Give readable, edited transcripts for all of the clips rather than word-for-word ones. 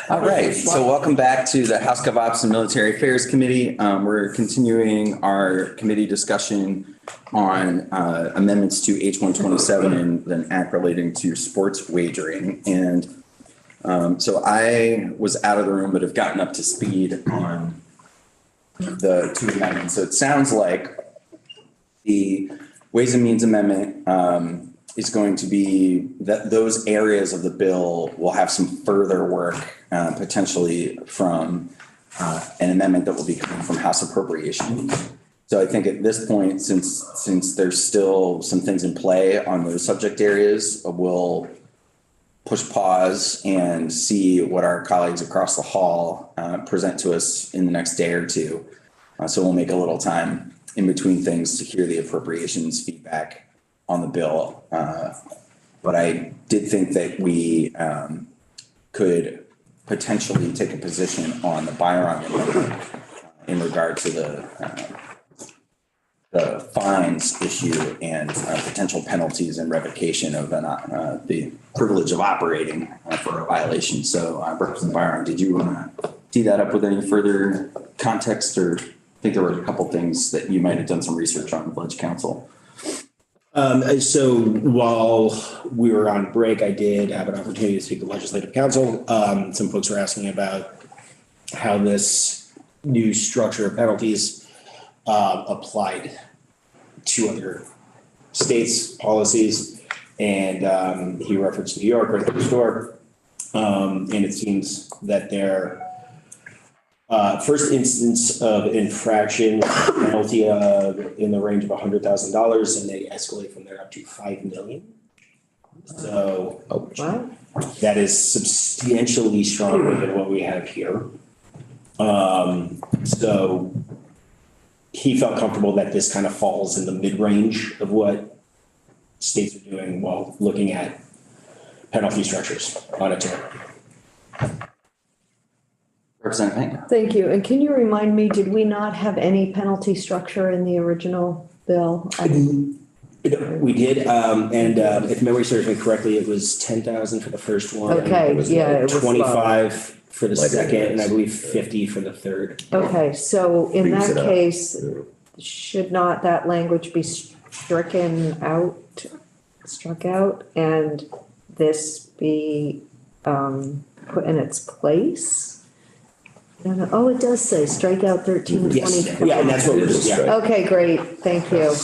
All right, so welcome back to the House Gov.Ops and Military Affairs Committee. We're continuing our committee discussion on amendments to H-127 and an act relating to sports wagering. And so I was out of the room, but have gotten up to speed on the two amendments. So it sounds like the Ways and Means Amendment is going to be that those areas of the bill will have some further work potentially from an amendment that will be coming from House Appropriations. So I think at this point, since there's still some things in play on those subject areas, we'll push pause and see what our colleagues across the hall present to us in the next day or two. So we'll make a little time in between things to hear the appropriations feedback on the bill. But I did think that we could potentially take a position on the Byron amendment in regard to the fines issue and potential penalties and revocation of the privilege of operating for a violation. So Representative Byron, did you want to tee that up with any further context, or I think there were a couple things that you might have done some research on with Ledge Council? So while we were on break, I did have an opportunity to speak to Legislative Council. Some folks were asking about how this new structure of penalties applied to other states' policies. And he referenced New York right next door. And it seems that their first instance of infraction penalty in the range of $100,000, and they escalate from there up to $5 million. So that is substantially stronger than what we have here. So he felt comfortable that this kind of falls in the mid-range of what states are doing while looking at penalty structures on its own. Representative. Thank you. And can you remind me, did we not have any penalty structure in the original bill? We did, and if memory serves me correctly, it was 10,000 for the first one. Okay, it was yeah, it was 25 for the second, and I believe 50 for the third. Okay, so in that case, should not that language be struck out, and this be put in its place? Oh, it does say strike out 13 and 20. Yeah, and that's what we're just, Okay, great. Thank you.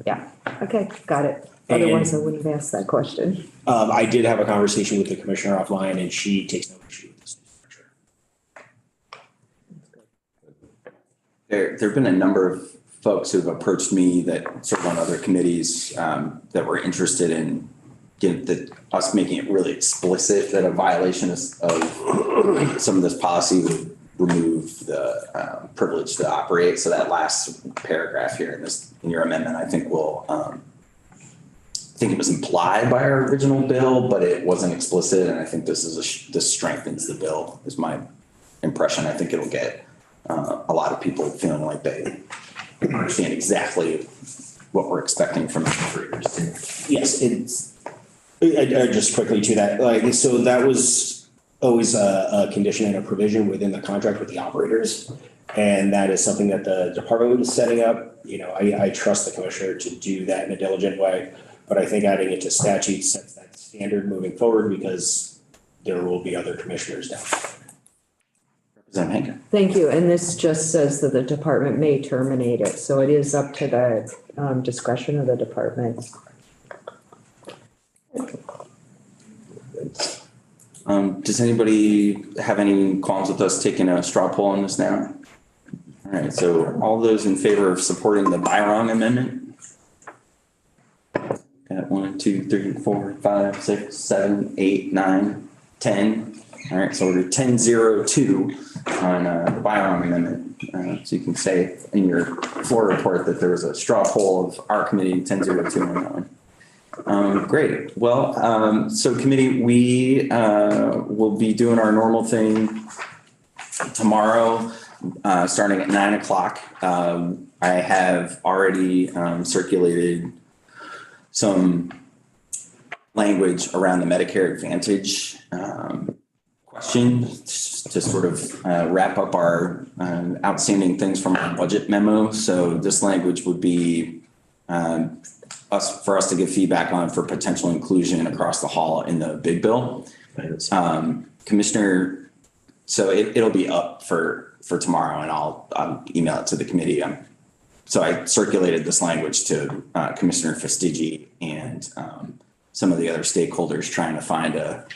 Yeah, okay, got it. Otherwise, I wouldn't have asked that question. I did have a conversation with the commissioner offline, and she takes no issue with this structure. There have been a number of folks who have approached me that serve on other committees that were interested in us making it really explicit that a violation of some of this policy would remove the privilege to operate. So that last paragraph here in your amendment, I think will, I think it was implied by our original bill, but it wasn't explicit. And I think this strengthens the bill is my impression. I think it'll get a lot of people feeling like they understand exactly what we're expecting from operators. Yes, just quickly to that, so that was always a condition and a provision within the contract with the operators. And that is something that the department is setting up. I trust the commissioner to do that in a diligent way, but I think adding it to statute sets that standard moving forward because there will be other commissioners down. Representative Hank. Thank you. And this just says that the department may terminate it. So it is up to the discretion of the department. Does anybody have any qualms with us taking a straw poll on this now? All right, so all those in favor of supporting the Byron amendment? Got 1, 2, 3, 4, 5, 6, 7, 8, 9, 10. All right, so we're 10-02 on the Byron amendment. So you can say in your floor report that there was a straw poll of our committee 10-02 on that one. Great. Well, so committee, we will be doing our normal thing tomorrow, starting at 9 o'clock. I have already circulated some language around the Medicare Advantage question to sort of wrap up our outstanding things from our budget memo. So this language would be for us to give feedback on for potential inclusion across the hall in the big bill. Commissioner, so it'll be up for tomorrow, and I'll email it to the committee. So I circulated this language to Commissioner Fastigi and some of the other stakeholders trying to find a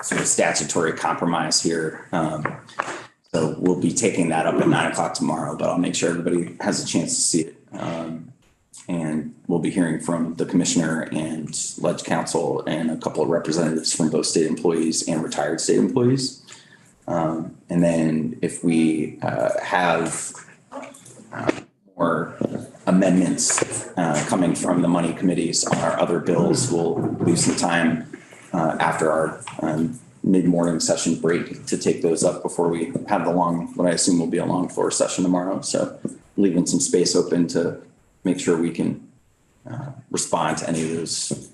sort of statutory compromise here. So we'll be taking that up at 9 o'clock tomorrow, but I'll make sure everybody has a chance to see it. And we'll be hearing from the commissioner and ledge council and a couple of representatives from both state employees and retired state employees. And then if we have more amendments coming from the money committees on our other bills, we'll leave some time after our mid-morning session break to take those up before we have the what I assume will be a long floor session tomorrow. So leaving some space open to make sure we can respond to any of those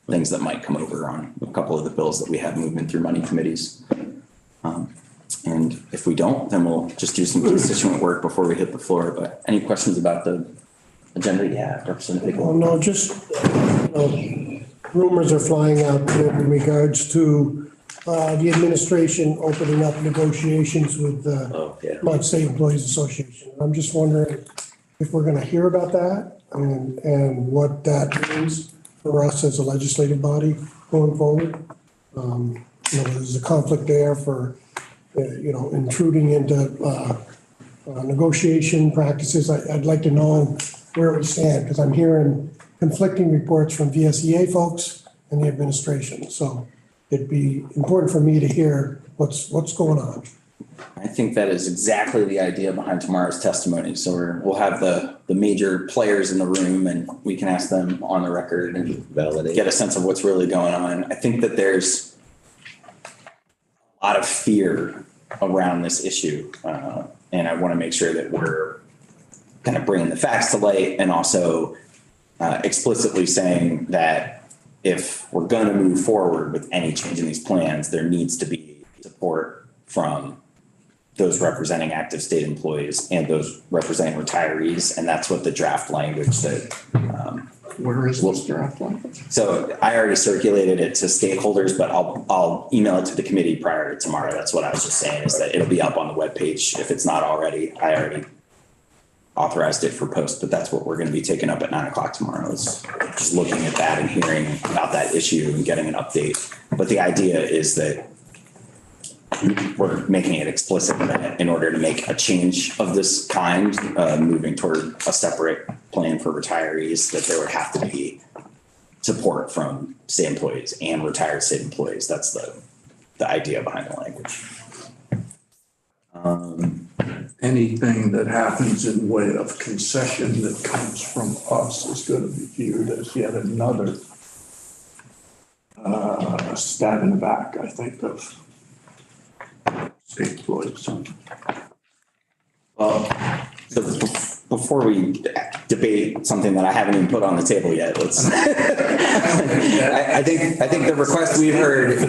things that might come over on a couple of the bills that we have moving through money committees. And if we don't, then we'll just do some constituent work before we hit the floor. But any questions about the agenda? Yeah, Representative. Well, no, just rumors are flying out there in regards to the administration opening up negotiations with the State Employees Association. I'm just wondering if we're going to hear about that and what that means for us as a legislative body going forward. There's a conflict there for intruding into negotiation practices. I'd like to know where we stand, because I'm hearing conflicting reports from VSEA folks and the administration. So it'd be important for me to hear what's going on. I think that is exactly the idea behind tomorrow's testimony. So we'll have the major players in the room, and we can ask them on the record and validate, get a sense of what's really going on. I think that there's a lot of fear around this issue. And I want to make sure that we're kind of bringing the facts to light and also explicitly saying that if we're going to move forward with any change in these plans, there needs to be support from those representing active state employees and those representing retirees. And that's what the draft language that where is this draft language? So I already circulated it to stakeholders, but I'll email it to the committee prior to tomorrow. That's what I was just saying, is that it'll be up on the webpage if it's not already. I already authorized it for post, but that's what we're going to be taking up at 9 o'clock tomorrow, is just looking at that and hearing about that issue and getting an update. But the idea is that we're making it explicit that in order to make a change of this kind, moving toward a separate plan for retirees, that there would have to be support from state employees and retired state employees. That's the idea behind the language. Anything that happens in way of concession that comes from us is going to be viewed as yet another stab in the back, I think, of state employees. Well, so before we debate something that I haven't even put on the table yet, let's. I think the request we heard.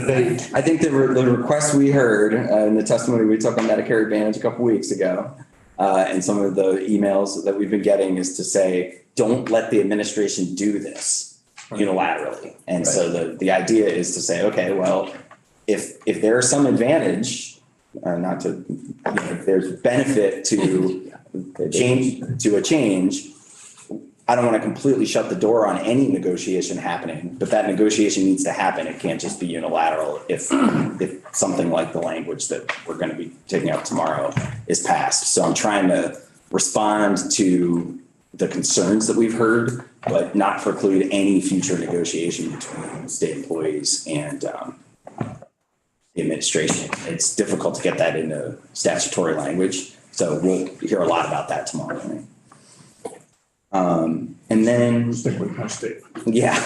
I think the request we heard in the testimony we took on Medicare Advantage a couple weeks ago, and some of the emails that we've been getting, is to say, don't let the administration do this unilaterally. And so the idea is to say, okay, well, if there's some advantage. If there's benefit to a change, I don't want to completely shut the door on any negotiation happening, but that negotiation needs to happen. It can't just be unilateral if something like the language that we're going to be taking up tomorrow is passed. So I'm trying to respond to the concerns that we've heard, but not preclude any future negotiation between state employees and the administration. It's difficult to get that into statutory language. So we'll hear a lot about that tomorrow. And then Stick with my statement. Yeah,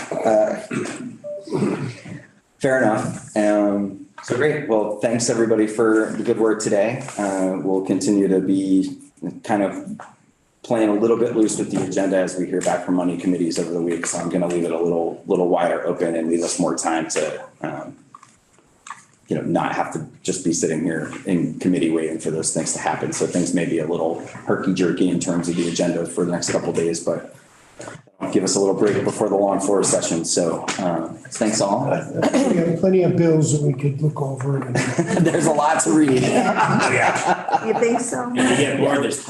fair enough. So great. Well, thanks everybody for the good work today. We'll continue to be kind of playing a little bit loose with the agenda as we hear back from money committees over the week. So I'm going to leave it a little wider open and leave us more time to, not have to just be sitting here in committee waiting for those things to happen. So things may be a little herky-jerky in terms of the agenda for the next couple of days, but give us a little break before the long forest session. So thanks all. We have plenty of bills that we could look over. There's a lot to read. You think so? Yeah, more, there's